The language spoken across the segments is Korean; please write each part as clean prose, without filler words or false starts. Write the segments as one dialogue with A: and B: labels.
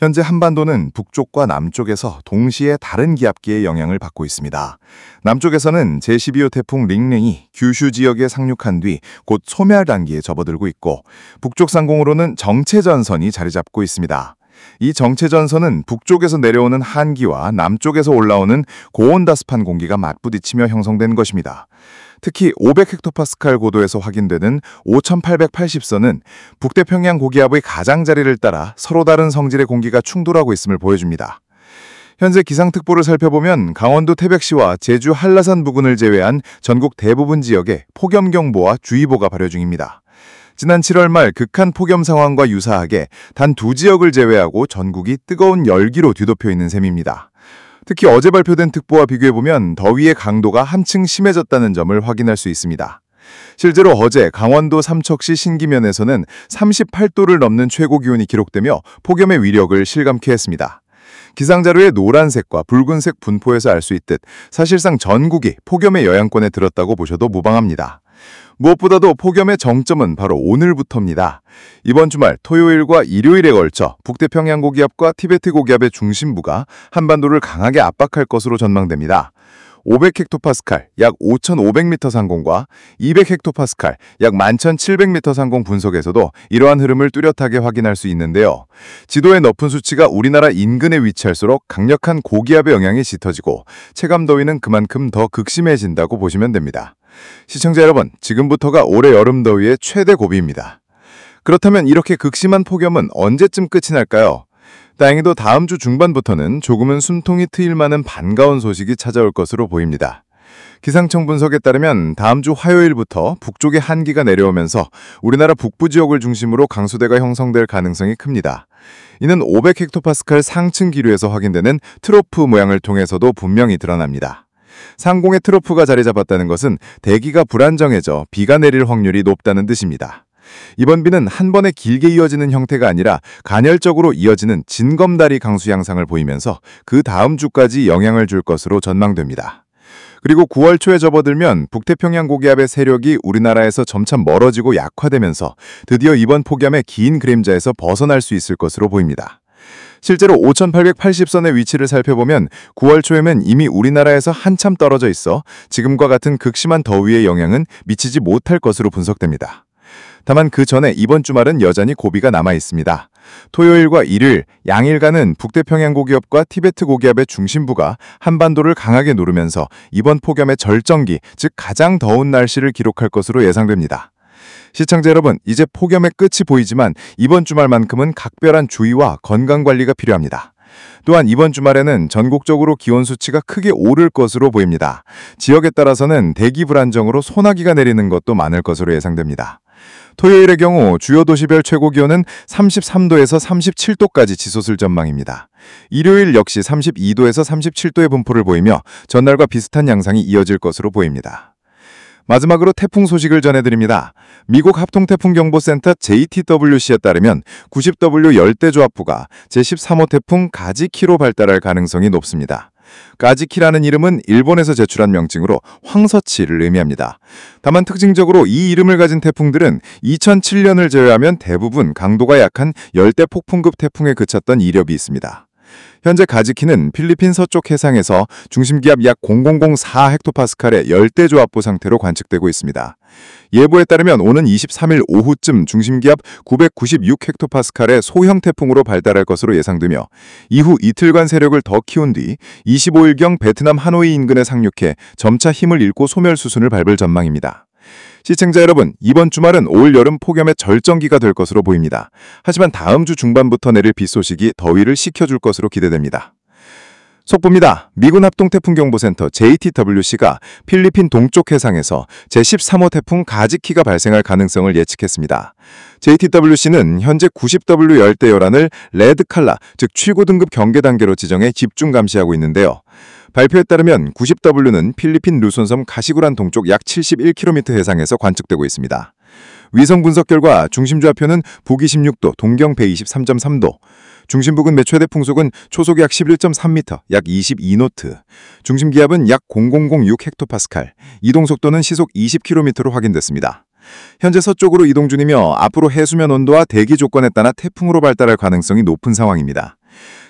A: 현재 한반도는 북쪽과 남쪽에서 동시에 다른 기압기의 영향을 받고 있습니다. 남쪽에서는 제12호 태풍 링링이 규슈 지역에 상륙한 뒤 곧 소멸 단계에 접어들고 있고, 북쪽 상공으로는 정체전선이 자리 잡고 있습니다. 이 정체전선은 북쪽에서 내려오는 한기와 남쪽에서 올라오는 고온다습한 공기가 맞부딪히며 형성된 것입니다. 특히 500헥토파스칼 고도에서 확인되는 5880선은 북태평양 고기압의 가장자리를 따라 서로 다른 성질의 공기가 충돌하고 있음을 보여줍니다. 현재 기상특보를 살펴보면 강원도 태백시와 제주 한라산 부근을 제외한 전국 대부분 지역에 폭염경보와 주의보가 발효 중입니다. 지난 7월 말 극한 폭염 상황과 유사하게 단 2지역을 제외하고 전국이 뜨거운 열기로 뒤덮여 있는 셈입니다. 특히 어제 발표된 특보와 비교해보면 더위의 강도가 한층 심해졌다는 점을 확인할 수 있습니다. 실제로 어제 강원도 삼척시 신기면에서는 38도를 넘는 최고 기온이 기록되며 폭염의 위력을 실감케 했습니다. 기상자료의 노란색과 붉은색 분포에서 알 수 있듯 사실상 전국이 폭염의 영향권에 들었다고 보셔도 무방합니다. 무엇보다도 폭염의 정점은 바로 오늘부터입니다. 이번 주말 토요일과 일요일에 걸쳐 북태평양 고기압과 티베트 고기압의 중심부가 한반도를 강하게 압박할 것으로 전망됩니다. 500헥토파스칼 약 5,500m 상공과 200헥토파스칼 약 11,700m 상공 분석에서도 이러한 흐름을 뚜렷하게 확인할 수 있는데요. 지도의 높은 수치가 우리나라 인근에 위치할수록 강력한 고기압의 영향이 짙어지고 체감 더위는 그만큼 더 극심해진다고 보시면 됩니다. 시청자 여러분, 지금부터가 올해 여름 더위의 최대 고비입니다. 그렇다면 이렇게 극심한 폭염은 언제쯤 끝이 날까요? 다행히도 다음 주 중반부터는 조금은 숨통이 트일 만한 반가운 소식이 찾아올 것으로 보입니다. 기상청 분석에 따르면 다음 주 화요일부터 북쪽에 한기가 내려오면서 우리나라 북부 지역을 중심으로 강수대가 형성될 가능성이 큽니다. 이는 500헥토파스칼 상층 기류에서 확인되는 트로프 모양을 통해서도 분명히 드러납니다. 상공에 트로프가 자리 잡았다는 것은 대기가 불안정해져 비가 내릴 확률이 높다는 뜻입니다. 이번 비는 한 번에 길게 이어지는 형태가 아니라 간헐적으로 이어지는 진검다리 강수 양상을 보이면서 그 다음 주까지 영향을 줄 것으로 전망됩니다. 그리고 9월 초에 접어들면 북태평양 고기압의 세력이 우리나라에서 점차 멀어지고 약화되면서 드디어 이번 폭염의 긴 그림자에서 벗어날 수 있을 것으로 보입니다. 실제로 5880선의 위치를 살펴보면 9월 초에는 이미 우리나라에서 한참 떨어져 있어 지금과 같은 극심한 더위의 영향은 미치지 못할 것으로 분석됩니다. 다만 그 전에 이번 주말은 여전히 고비가 남아 있습니다. 토요일과 일요일, 양일간은 북태평양 고기압과 티베트 고기압의 중심부가 한반도를 강하게 누르면서 이번 폭염의 절정기, 즉 가장 더운 날씨를 기록할 것으로 예상됩니다. 시청자 여러분, 이제 폭염의 끝이 보이지만 이번 주말만큼은 각별한 주의와 건강관리가 필요합니다. 또한 이번 주말에는 전국적으로 기온 수치가 크게 오를 것으로 보입니다. 지역에 따라서는 대기 불안정으로 소나기가 내리는 것도 많을 것으로 예상됩니다. 토요일의 경우 주요 도시별 최고 기온은 33도에서 37도까지 치솟을 전망입니다. 일요일 역시 32도에서 37도의 분포를 보이며 전날과 비슷한 양상이 이어질 것으로 보입니다. 마지막으로 태풍 소식을 전해드립니다. 미국 합동태풍경보센터 JTWC에 따르면 90W 열대조합부가 제13호 태풍 가지키로 발달할 가능성이 높습니다. 가지키라는 이름은 일본에서 제출한 명칭으로 황서치를 의미합니다. 다만 특징적으로 이 이름을 가진 태풍들은 2007년을 제외하면 대부분 강도가 약한 열대폭풍급 태풍에 그쳤던 이력이 있습니다. 현재 가지키는 필리핀 서쪽 해상에서 중심기압 약 0004헥토파스칼의 열대조합부 상태로 관측되고 있습니다. 예보에 따르면 오는 23일 오후쯤 중심기압 996헥토파스칼의 소형 태풍으로 발달할 것으로 예상되며 이후 이틀간 세력을 더 키운 뒤 25일경 베트남 하노이 인근에 상륙해 점차 힘을 잃고 소멸 수순을 밟을 전망입니다. 시청자 여러분, 이번 주말은 올 여름 폭염의 절정기가 될 것으로 보입니다. 하지만 다음 주 중반부터 내릴 비 소식이 더위를 식혀줄 것으로 기대됩니다. 속보입니다. 미군 합동태풍경보센터 JTWC가 필리핀 동쪽 해상에서 제13호 태풍 가지키가 발생할 가능성을 예측했습니다. JTWC는 현재 90W 열대열한을 레드 칼라, 즉 최고 등급 경계 단계로 지정해 집중 감시하고 있는데요. 발표에 따르면 90W는 필리핀 루손섬 가시구란 동쪽 약 71km 해상에서 관측되고 있습니다. 위성 분석 결과 중심 좌표는 북26도, 동경 123.3도, 중심 부근 최대 풍속은 초속 약 11.3m, 약 22노트, 중심 기압은 약 0006헥토파스칼, 이동 속도는 시속 20km로 확인됐습니다. 현재 서쪽으로 이동 중이며 앞으로 해수면 온도와 대기 조건에 따라 태풍으로 발달할 가능성이 높은 상황입니다.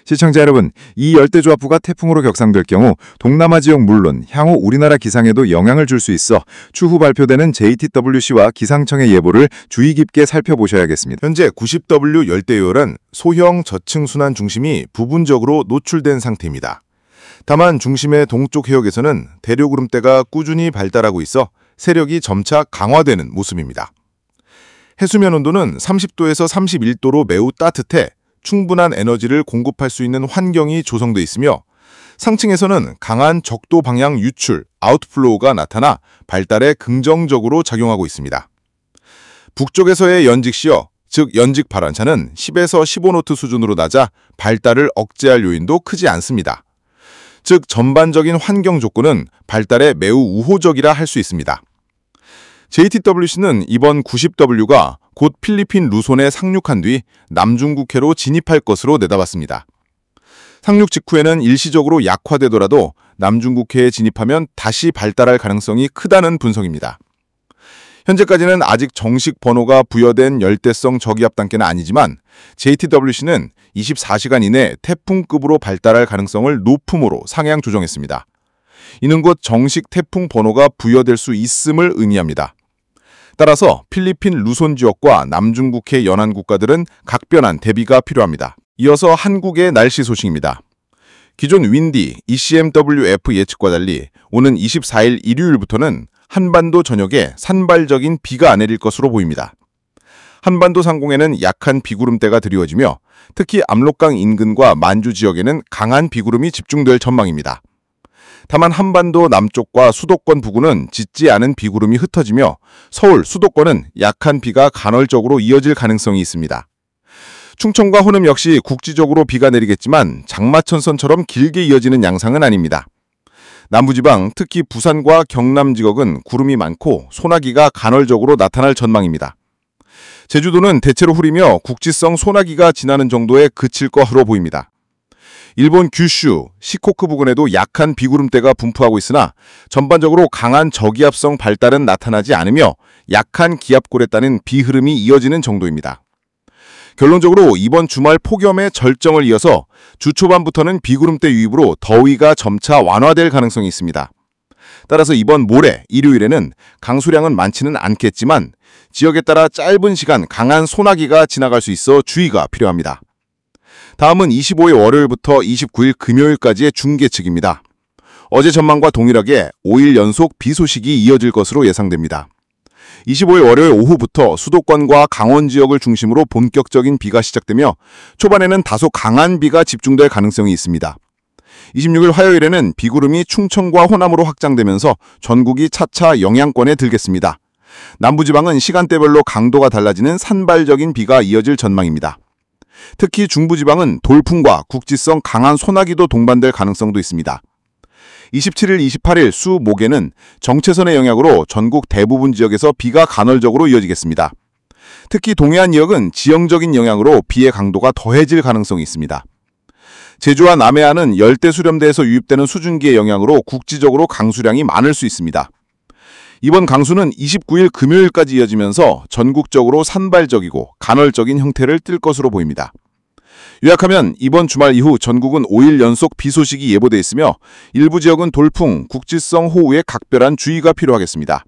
A: 시청자 여러분, 이 열대조합부가 태풍으로 격상될 경우 동남아 지역 물론 향후 우리나라 기상에도 영향을 줄 수 있어 추후 발표되는 JTWC와 기상청의 예보를 주의 깊게 살펴보셔야겠습니다. 현재 90W 열대요열은 소형 저층순환 중심이 부분적으로 노출된 상태입니다. 다만 중심의 동쪽 해역에서는 대류구름대가 꾸준히 발달하고 있어 세력이 점차 강화되는 모습입니다. 해수면 온도는 30도에서 31도로 매우 따뜻해 충분한 에너지를 공급할 수 있는 환경이 조성돼 있으며 상층에서는 강한 적도 방향 유출, 아웃플로우가 나타나 발달에 긍정적으로 작용하고 있습니다. 북쪽에서의 연직시어, 즉 연직 발환차는 10에서 15노트 수준으로 낮아 발달을 억제할 요인도 크지 않습니다. 즉 전반적인 환경 조건은 발달에 매우 우호적이라 할 수 있습니다. JTWC는 이번 90W가 곧 필리핀 루손에 상륙한 뒤 남중국해로 진입할 것으로 내다봤습니다. 상륙 직후에는 일시적으로 약화되더라도 남중국해에 진입하면 다시 발달할 가능성이 크다는 분석입니다. 현재까지는 아직 정식 번호가 부여된 열대성 저기압 단계는 아니지만 JTWC는 24시간 이내 태풍급으로 발달할 가능성을 높음으로 상향 조정했습니다. 이는 곧 정식 태풍 번호가 부여될 수 있음을 의미합니다. 따라서 필리핀 루손 지역과 남중국해 연안 국가들은 각별한 대비가 필요합니다. 이어서 한국의 날씨 소식입니다. 기존 윈디 ECMWF 예측과 달리 오는 24일 일요일부터는 한반도 전역에 산발적인 비가 내릴 것으로 보입니다. 한반도 상공에는 약한 비구름대가 드리워지며 특히 압록강 인근과 만주 지역에는 강한 비구름이 집중될 전망입니다. 다만 한반도 남쪽과 수도권 부근은 짙지 않은 비구름이 흩어지며 서울, 수도권은 약한 비가 간헐적으로 이어질 가능성이 있습니다. 충청과 호남 역시 국지적으로 비가 내리겠지만 장마천선처럼 길게 이어지는 양상은 아닙니다. 남부지방, 특히 부산과 경남 지역은 구름이 많고 소나기가 간헐적으로 나타날 전망입니다. 제주도는 대체로 흐리며 국지성 소나기가 지나는 정도에 그칠 것으로 보입니다. 일본 규슈, 시코쿠 부근에도 약한 비구름대가 분포하고 있으나 전반적으로 강한 저기압성 발달은 나타나지 않으며 약한 기압골에 따른 비흐름이 이어지는 정도입니다. 결론적으로 이번 주말 폭염의 절정을 이어서 주 초반부터는 비구름대 유입으로 더위가 점차 완화될 가능성이 있습니다. 따라서 이번 모레, 일요일에는 강수량은 많지는 않겠지만 지역에 따라 짧은 시간 강한 소나기가 지나갈 수 있어 주의가 필요합니다. 다음은 25일 월요일부터 29일 금요일까지의 중계측입니다. 어제 전망과 동일하게 5일 연속 비 소식이 이어질 것으로 예상됩니다. 25일 월요일 오후부터 수도권과 강원 지역을 중심으로 본격적인 비가 시작되며 초반에는 다소 강한 비가 집중될 가능성이 있습니다. 26일 화요일에는 비구름이 충청과 호남으로 확장되면서 전국이 차차 영향권에 들겠습니다. 남부지방은 시간대별로 강도가 달라지는 산발적인 비가 이어질 전망입니다. 특히 중부지방은 돌풍과 국지성 강한 소나기도 동반될 가능성도 있습니다. 27일, 28일 수, 목에는 정체선의 영향으로 전국 대부분 지역에서 비가 간헐적으로 이어지겠습니다. 특히 동해안 지역은 지형적인 영향으로 비의 강도가 더해질 가능성이 있습니다. 제주와 남해안은 열대수렴대에서 유입되는 수증기의 영향으로 국지적으로 강수량이 많을 수 있습니다. 이번 강수는 29일 금요일까지 이어지면서 전국적으로 산발적이고 간헐적인 형태를 띨 것으로 보입니다. 요약하면 이번 주말 이후 전국은 5일 연속 비 소식이 예보돼 있으며 일부 지역은 돌풍, 국지성 호우에 각별한 주의가 필요하겠습니다.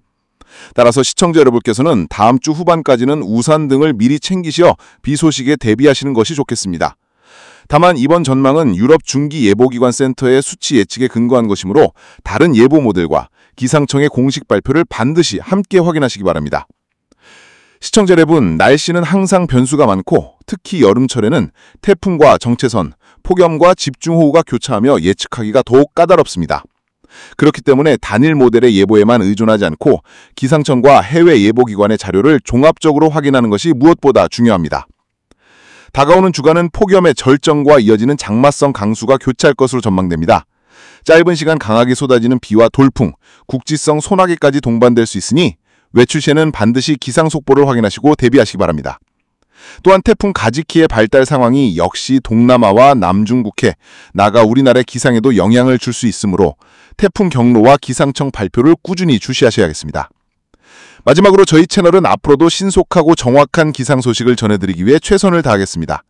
A: 따라서 시청자 여러분께서는 다음 주 후반까지는 우산 등을 미리 챙기시어 비 소식에 대비하시는 것이 좋겠습니다. 다만 이번 전망은 유럽 중기예보기관 센터의 수치 예측에 근거한 것이므로 다른 예보 모델과 기상청의 공식 발표를 반드시 함께 확인하시기 바랍니다. 시청자 여러분, 날씨는 항상 변수가 많고 특히 여름철에는 태풍과 정체선, 폭염과 집중호우가 교차하며 예측하기가 더욱 까다롭습니다. 그렇기 때문에 단일 모델의 예보에만 의존하지 않고 기상청과 해외 예보기관의 자료를 종합적으로 확인하는 것이 무엇보다 중요합니다. 다가오는 주간은 폭염의 절정과 이어지는 장마성 강수가 교차할 것으로 전망됩니다. 짧은 시간 강하게 쏟아지는 비와 돌풍, 국지성 소나기까지 동반될 수 있으니 외출 시에는 반드시 기상 속보를 확인하시고 대비하시기 바랍니다. 또한 태풍 가지키의 발달 상황이 역시 동남아와 남중국해, 나아가 우리나라의 기상에도 영향을 줄 수 있으므로 태풍 경로와 기상청 발표를 꾸준히 주시하셔야겠습니다. 마지막으로 저희 채널은 앞으로도 신속하고 정확한 기상 소식을 전해드리기 위해 최선을 다하겠습니다.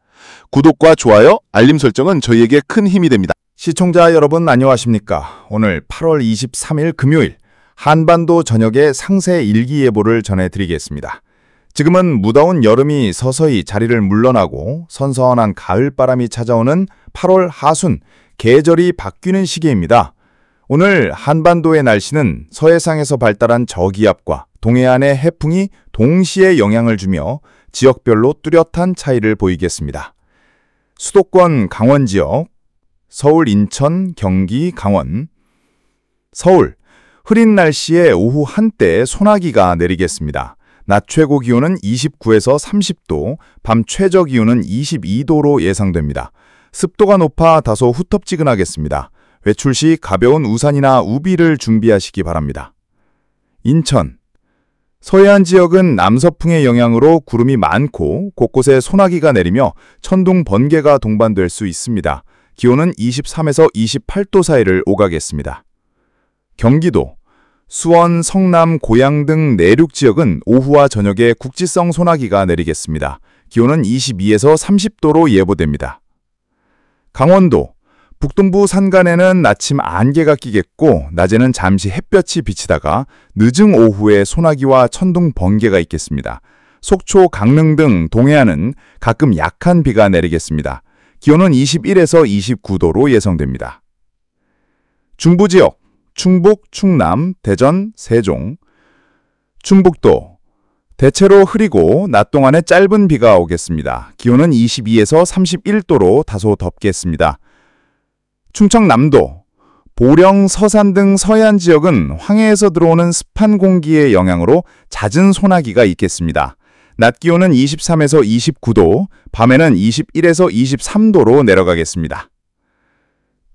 B: 구독과 좋아요, 알림 설정은 저희에게 큰 힘이 됩니다.
A: 시청자 여러분 안녕하십니까? 오늘 8월 23일 금요일 한반도 전역의 상세 일기예보를 전해드리겠습니다. 지금은 무더운 여름이 서서히 자리를 물러나고 선선한 가을바람이 찾아오는 8월 하순, 계절이 바뀌는 시기입니다. 오늘 한반도의 날씨는 서해상에서 발달한 저기압과 동해안의 해풍이 동시에 영향을 주며 지역별로 뚜렷한 차이를 보이겠습니다. 수도권 강원 지역, 서울, 인천, 경기, 강원. 서울, 흐린 날씨에 오후 한때 소나기가 내리겠습니다. 낮 최고 기온은 29에서 30도, 밤 최저 기온은 22도로 예상됩니다. 습도가 높아 다소 후텁지근하겠습니다. 외출 시 가벼운 우산이나 우비를 준비하시기 바랍니다. 인천, 서해안 지역은 남서풍의 영향으로 구름이 많고 곳곳에 소나기가 내리며 천둥, 번개가 동반될 수 있습니다. 기온은 23에서 28도 사이를 오가겠습니다. 경기도, 수원, 성남, 고양 등 내륙 지역은 오후와 저녁에 국지성 소나기가 내리겠습니다. 기온은 22에서 30도로 예보됩니다. 강원도, 북동부 산간에는 아침 안개가 끼겠고 낮에는 잠시 햇볕이 비치다가 늦은 오후에 소나기와 천둥, 번개가 있겠습니다. 속초, 강릉 등 동해안은 가끔 약한 비가 내리겠습니다. 기온은 21에서 29도로 예상됩니다. 중부지역, 충북, 충남, 대전, 세종. 충북도, 대체로 흐리고 낮 동안에 짧은 비가 오겠습니다. 기온은 22에서 31도로 다소 덥겠습니다. 충청남도, 보령, 서산 등 서해안 지역은 황해에서 들어오는 습한 공기의 영향으로 잦은 소나기가 있겠습니다. 낮 기온은 23에서 29도, 밤에는 21에서 23도로 내려가겠습니다.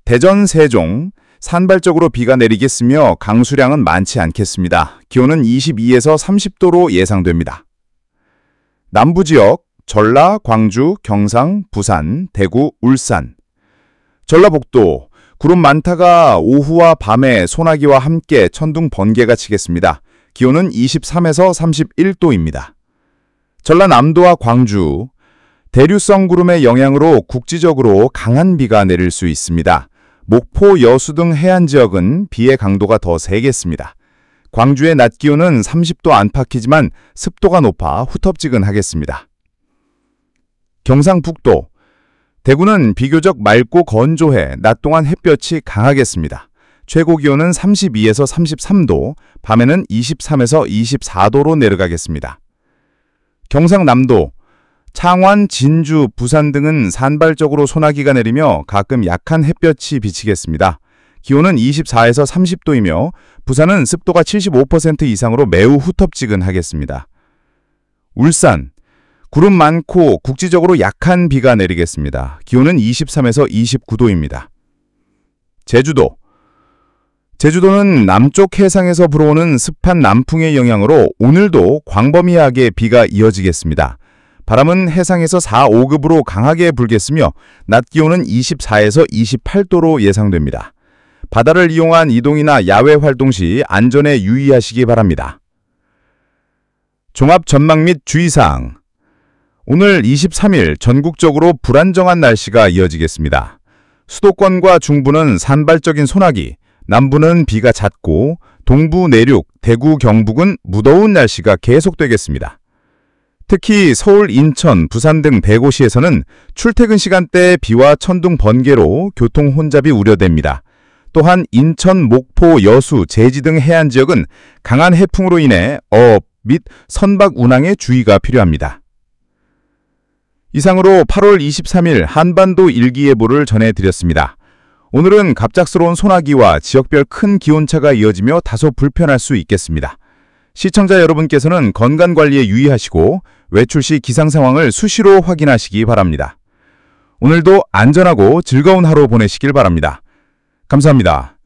A: 대전, 세종, 산발적으로 비가 내리겠으며 강수량은 많지 않겠습니다. 기온은 22에서 30도로 예상됩니다. 남부지역, 전라, 광주, 경상, 부산, 대구, 울산. 전라북도, 구름 많다가 오후와 밤에 소나기와 함께 천둥, 번개가 치겠습니다. 기온은 23에서 31도입니다. 전라남도와 광주, 대류성 구름의 영향으로 국지적으로 강한 비가 내릴 수 있습니다. 목포, 여수 등 해안 지역은 비의 강도가 더 세겠습니다. 광주의 낮 기온은 30도 안팎이지만 습도가 높아 후텁지근하겠습니다. 경상북도, 대구는 비교적 맑고 건조해 낮 동안 햇볕이 강하겠습니다. 최고 기온은 32에서 33도, 밤에는 23에서 24도로 내려가겠습니다. 경상남도, 창원, 진주, 부산 등은 산발적으로 소나기가 내리며 가끔 약한 햇볕이 비치겠습니다. 기온은 24에서 30도이며 부산은 습도가 75% 이상으로 매우 후텁지근하겠습니다. 울산, 구름 많고 국지적으로 약한 비가 내리겠습니다. 기온은 23에서 29도입니다. 제주도, 제주도는 남쪽 해상에서 불어오는 습한 남풍의 영향으로 오늘도 광범위하게 비가 이어지겠습니다. 바람은 해상에서 4, 5급으로 강하게 불겠으며 낮 기온은 24에서 28도로 예상됩니다. 바다를 이용한 이동이나 야외 활동 시 안전에 유의하시기 바랍니다. 종합 전망 및 주의사항. 오늘 23일 전국적으로 불안정한 날씨가 이어지겠습니다. 수도권과 중부는 산발적인 소나기, 남부는 비가 잦고 동부 내륙, 대구, 경북은 무더운 날씨가 계속되겠습니다. 특히 서울, 인천, 부산 등 대도시에서는 출퇴근 시간대에 비와 천둥, 번개로 교통 혼잡이 우려됩니다. 또한 인천, 목포, 여수, 제지 등 해안 지역은 강한 해풍으로 인해 어업 및 선박 운항에 주의가 필요합니다. 이상으로 8월 23일 한반도 일기예보를 전해드렸습니다. 오늘은 갑작스러운 소나기와 지역별 큰 기온차가 이어지며 다소 불편할 수 있겠습니다. 시청자 여러분께서는 건강관리에 유의하시고 외출 시 기상 상황을 수시로 확인하시기 바랍니다. 오늘도 안전하고 즐거운 하루 보내시길 바랍니다. 감사합니다.